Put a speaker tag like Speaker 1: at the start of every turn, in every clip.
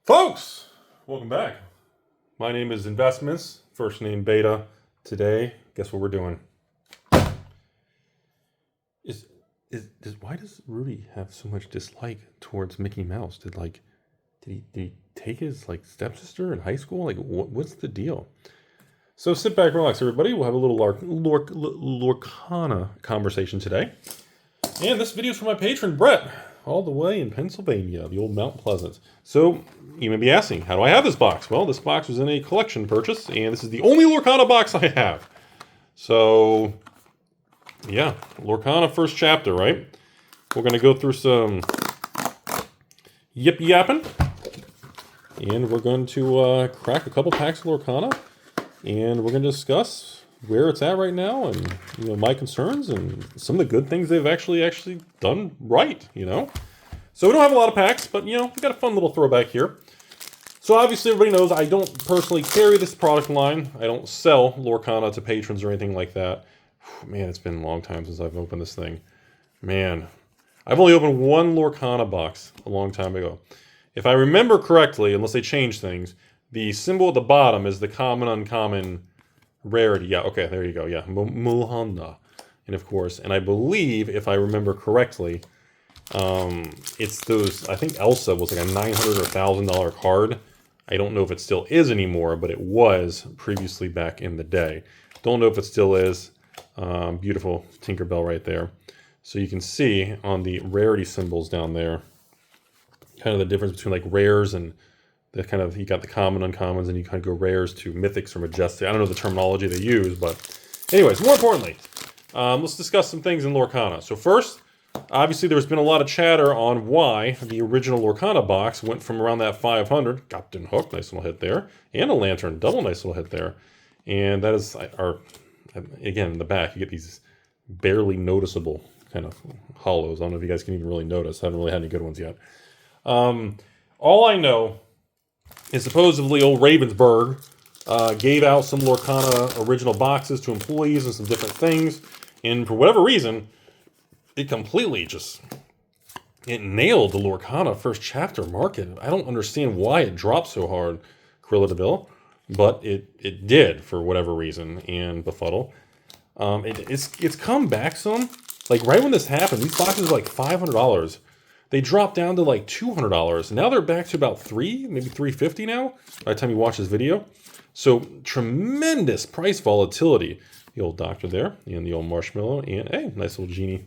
Speaker 1: Folks, welcome back. My name is Investments, first name Beta. Today, guess what we're doing? Why does Rudy have so much dislike towards Mickey Mouse? Did he take his stepsister in high school? What's the deal? So sit back, relax, everybody. We'll have a little Lorcana conversation today. And this video is for my patron Brett, all the way in Pennsylvania, the old Mount Pleasant. So you may be asking, how do I have this box? Well, this box was in a collection purchase, and this is the only Lorcana box I have. So yeah, Lorcana first chapter, right? We're going to go through some yip-yapping, and we're going to crack a couple packs of Lorcana, and we're going to discuss where it's at right now, and my concerns, and some of the good things they've actually done right, So we don't have a lot of packs, but we got a fun little throwback here. So obviously everybody knows I don't personally carry this product line. I don't sell Lorcana to patrons or anything like that. Man, it's been a long time since I've opened this thing. Man, I've only opened one Lorcana box a long time ago. If I remember correctly, unless they change things, the symbol at the bottom is the common, uncommon, rarity. Yeah, okay, there you go. Yeah, Mulhanda. And of course, and I believe, if I remember correctly, it's those, I think Elsa was like a $900 or $1,000 card. I don't know if it still is anymore, but it was previously back in the day. Don't know if it still is. Beautiful Tinkerbell right there. So you can see on the rarity symbols down there, kind of the difference between like rares and the kind of, you got the common, uncommons, and you kind of go rares to mythics or majestic. I don't know the terminology they use, but anyways, more importantly, let's discuss some things in Lorcana. So first, obviously there's been a lot of chatter on why the original Lorcana box went from around that 500, Captain Hook, nice little hit there, and a Lantern, double nice little hit there. And that is our, again, in the back, you get these barely noticeable kind of hollows. I don't know if you guys can even really notice. I haven't really had any good ones yet. All I know is supposedly old Ravensburg gave out some Lorcana original boxes to employees and some different things, and for whatever reason, it completely it nailed the Lorcana first chapter market. I don't understand why it dropped so hard, Corilla DeVille, but it did for whatever reason. And Befuddle, it's come back some. Like right when this happened, these boxes were like $500. They dropped down to like $200. Now they're back to about maybe $350 now by the time you watch this video. So tremendous price volatility. The old doctor there, and the old marshmallow, and hey, nice little genie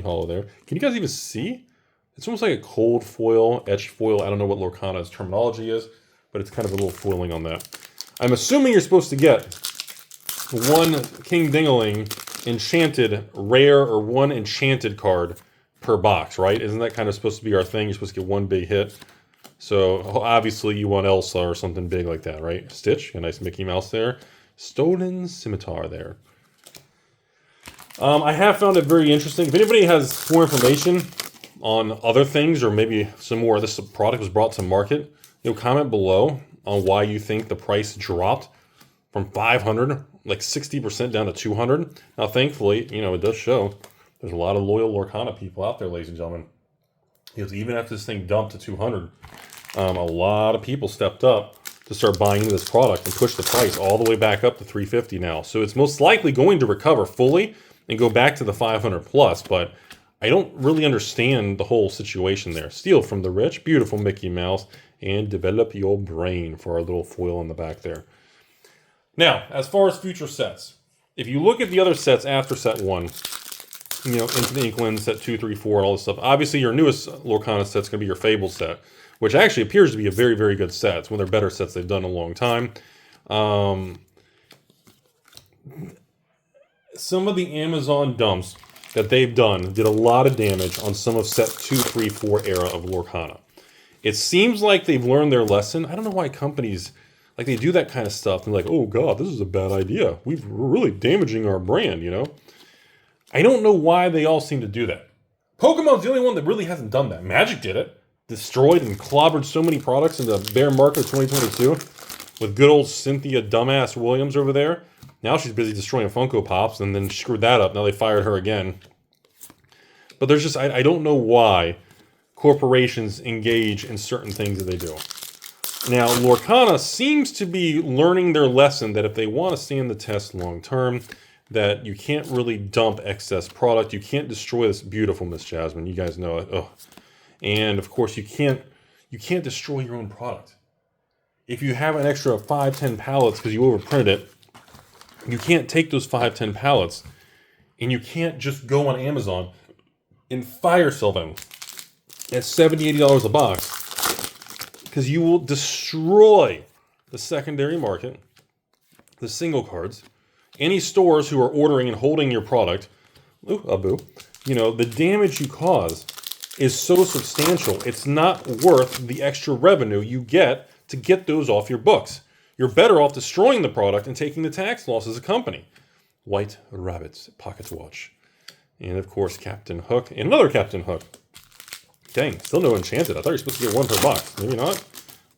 Speaker 1: hollow there. Can you guys even see? It's almost like a cold foil, etched foil. I don't know what Lorcana's terminology is, but it's kind of a little foiling on that. I'm assuming you're supposed to get one King Dingaling enchanted rare or one enchanted card per box, right? Isn't that kind of supposed to be our thing? You're supposed to get one big hit. So obviously you want Elsa or something big like that, right? Stitch, a nice Mickey Mouse there. Stolen Scimitar there. I have found it very interesting. If anybody has more information on other things, or maybe some more of this product was brought to market, comment below on why you think the price dropped from 500, like 60% down to 200. Now, thankfully, it does show there's a lot of loyal Lorcana people out there, ladies and gentlemen. Because even after this thing dumped to 200, a lot of people stepped up to start buying into this product and push the price all the way back up to 350 now. So it's most likely going to recover fully and go back to the 500 plus, but I don't really understand the whole situation there. Steal from the rich, beautiful Mickey Mouse, and develop your brain for our little foil in the back there. Now, as far as future sets, if you look at the other sets after set 1, Into the Inkling, set 2, 3, 4, and all this stuff, obviously your newest Lorcana set's going to be your Fable set, which actually appears to be a very, very good set. It's one of their better sets they've done in a long time. Some of the Amazon dumps that they've done did a lot of damage on some of set 2, 3, 4 era of Lorcana. It seems like they've learned their lesson. I don't know why companies, they do that kind of stuff. They're like, oh God, this is a bad idea. We're really damaging our brand, I don't know why they all seem to do that. Pokemon's the only one that really hasn't done that. Magic did it. Destroyed and clobbered so many products in the bear market of 2022 with good old Cynthia dumbass Williams over there. Now she's busy destroying Funko Pops, and then screwed that up. Now they fired her again. But there's just, I don't know why corporations engage in certain things that they do. Now, Lorcana seems to be learning their lesson that if they want to stand the test long term, that you can't really dump excess product. You can't destroy this beautiful Miss Jasmine. You guys know it. Oh. And of course, you can't destroy your own product. If you have an extra 5-10 pallets because you overprinted it, you can't take those 5-10 pallets and you can't just go on Amazon and fire sell them at $70-$80 a box, because you will destroy the secondary market, the single cards, any stores who are ordering and holding your product. Ooh, boo. You know, the damage you cause is so substantial, it's not worth the extra revenue you get to get those off your books. You're better off destroying the product and taking the tax loss as a company. White Rabbit's Pocket Watch. And of course, Captain Hook. And another Captain Hook. Dang, still no Enchanted. I thought you were supposed to get one per box. Maybe not.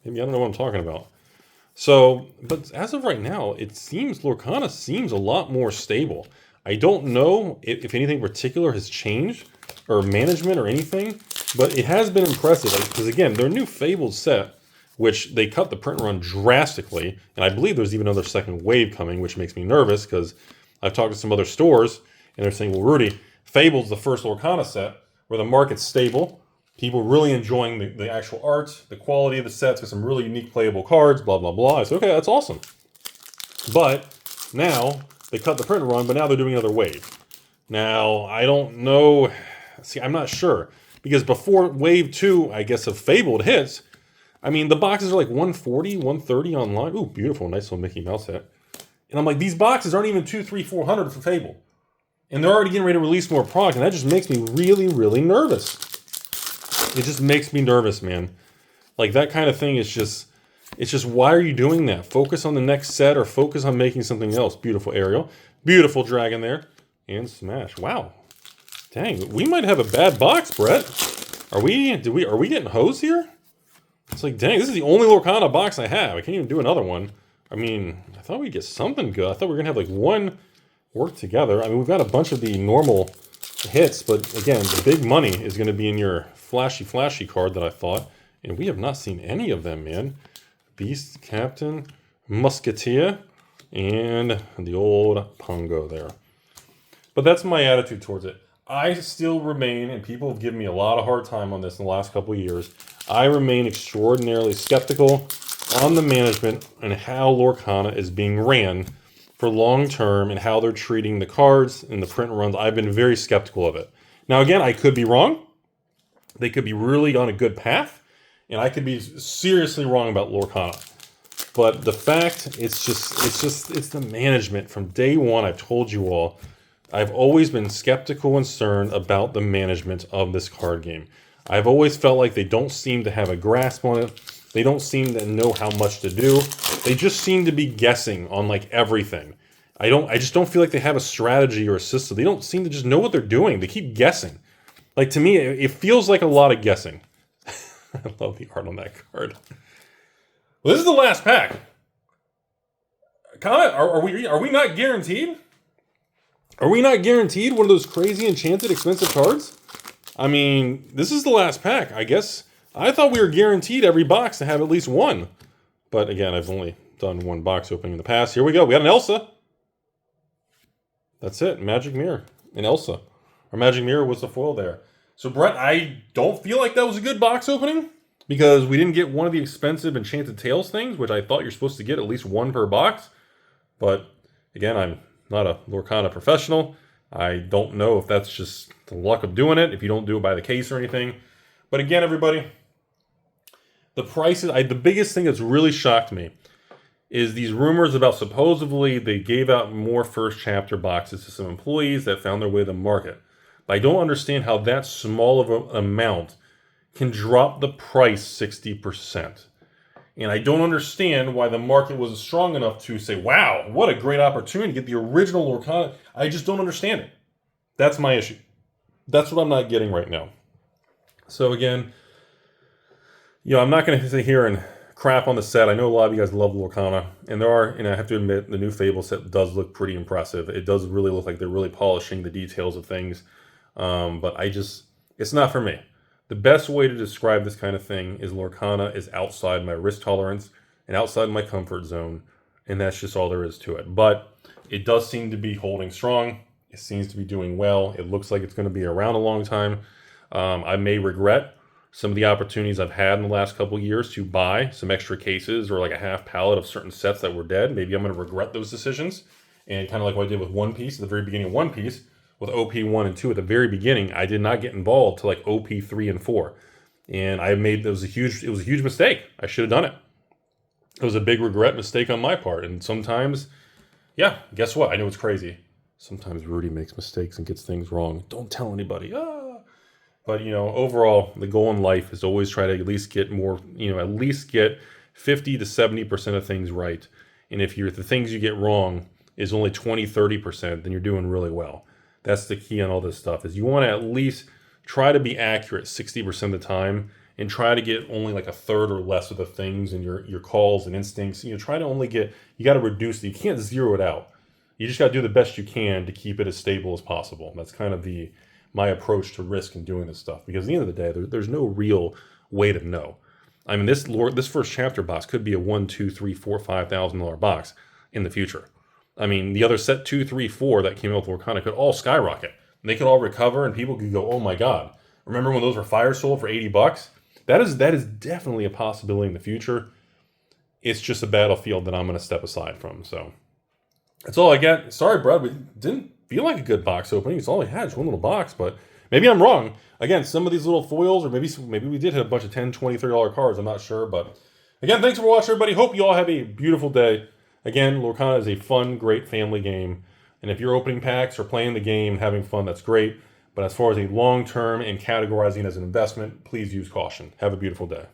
Speaker 1: Maybe I don't know what I'm talking about. So, but as of right now, it seems Lorcana seems a lot more stable. I don't know if anything particular has changed, or management or anything, but it has been impressive. Because again, their new Fabled set, which they cut the print run drastically, and I believe there's even another second wave coming, which makes me nervous because I've talked to some other stores, and they're saying, well, Rudy, Fabled's the first Lorcana set where the market's stable, people really enjoying the actual art, the quality of the sets, with some really unique playable cards, blah, blah, blah. I said, okay, that's awesome. But now they cut the print run, but now they're doing another wave. Now, I don't know. See, I'm not sure. Because before wave 2, I guess, of Fabled hits, I mean, the boxes are like $140, $130 online. Ooh, beautiful, nice little Mickey Mouse hat. And I'm like, these boxes aren't even $200, $300, $400 for Fable. And they're already getting ready to release more product, and that just makes me really, really nervous. It just makes me nervous, man. Like, that kind of thing is just, it's just, why are you doing that? Focus on the next set or focus on making something else. Beautiful Ariel. Beautiful dragon there. And smash. Wow. Dang, we might have a bad box, Brett. Are we getting hosed here? It's like, dang, this is the only Lorcana box I have. I can't even do another one. I mean, I thought we'd get something good. I thought we were going to have like one work together. I mean, we've got a bunch of the normal hits, but again, the big money is going to be in your flashy card that I thought. And we have not seen any of them, man. Beast, Captain, Musketeer, and the old Pongo there. But that's my attitude towards it. I still remain, and people have given me a lot of hard time on this in the last couple of years, I remain extraordinarily skeptical on the management and how Lorcana is being ran for long term and how they're treating the cards and the print runs. I've been very skeptical of it. Now, again, I could be wrong. They could be really on a good path, and I could be seriously wrong about Lorcana. But the fact, it's the management. From day one, I've told you all, I've always been skeptical and concerned about the management of this card game. I've always felt like they don't seem to have a grasp on it. They don't seem to know how much to do. They just seem to be guessing on like everything. I just don't feel like they have a strategy or a system. They don't seem to just know what they're doing. They keep guessing. Like, to me, it feels like a lot of guessing. I love the art on that card. Well, this is the last pack. Comment, are we not guaranteed? Are we not guaranteed one of those crazy enchanted expensive cards? I mean, this is the last pack. I guess I thought we were guaranteed every box to have at least one. But again, I've only done one box opening in the past. Here we go. We got an Elsa. That's it. Magic Mirror. An Elsa. Our Magic Mirror was the foil there. So, Brett, I don't feel like that was a good box opening because we didn't get one of the expensive Enchanted Tales things, which I thought you're supposed to get at least one per box. But again, I'm not a Lorcana professional. I don't know if that's just the luck of doing it, if you don't do it by the case or anything. But again, everybody, the prices, the biggest thing that's really shocked me is these rumors about supposedly they gave out more first chapter boxes to some employees that found their way to the market. But I don't understand how that small of an amount can drop the price 60%. And I don't understand why the market wasn't strong enough to say, wow, what a great opportunity to get the original Lorcana. I just don't understand it. That's my issue. That's what I'm not getting right now. So again, I'm not going to sit here and crap on the set. I know a lot of you guys love Lorcana. And I have to admit, the new Fable set does look pretty impressive. It does really look like they're really polishing the details of things. But it's not for me. The best way to describe this kind of thing is Lorcana is outside my risk tolerance and outside my comfort zone, and that's just all there is to it. But it does seem to be holding strong. It seems to be doing well. It looks like it's going to be around a long time. I may regret some of the opportunities I've had in the last couple of years to buy some extra cases or like a half pallet of certain sets that were dead. Maybe I'm going to regret those decisions. And kind of like what I did with One Piece at the very beginning of One Piece, with OP1 and 2 at the very beginning, I did not get involved to like OP3 and 4. And I made, it was a huge mistake. I should have done it. It was a big regret mistake on my part. And sometimes, yeah, guess what? I know it's crazy. Sometimes Rudy makes mistakes and gets things wrong. Don't tell anybody. But, overall, the goal in life is always try to at least get more, at least get 50 to 70% of things right. And if the things you get wrong is only 20, 30%, then you're doing really well. That's the key on all this stuff, is you want to at least try to be accurate 60% of the time and try to get only like a third or less of the things in your calls and instincts. Try to only get, you got to reduce it. You can't zero it out. You just got to do the best you can to keep it as stable as possible. That's kind of my approach to risk in doing this stuff, because at the end of the day, there's no real way to know. I mean, this first chapter box could be a $1, $2, $3, $4, $5,000 box in the future. I mean, the other set 2, 3, 4 that came out with Lorcana could all skyrocket. And they could all recover, and people could go, "Oh my God! Remember when those were fire sold for $80?" That is definitely a possibility in the future. It's just a battlefield that I'm going to step aside from. So that's all I got. Sorry, Brad, we didn't feel like a good box opening. It's all we had, just one little box, but maybe I'm wrong. Again, some of these little foils, or maybe we did hit a bunch of $10, $20, $30 cards. I'm not sure, but again, thanks for watching, everybody. Hope you all have a beautiful day. Again, Lorcana is a fun, great family game. And if you're opening packs or playing the game, having fun, that's great. But as far as a long-term and categorizing as an investment, please use caution. Have a beautiful day.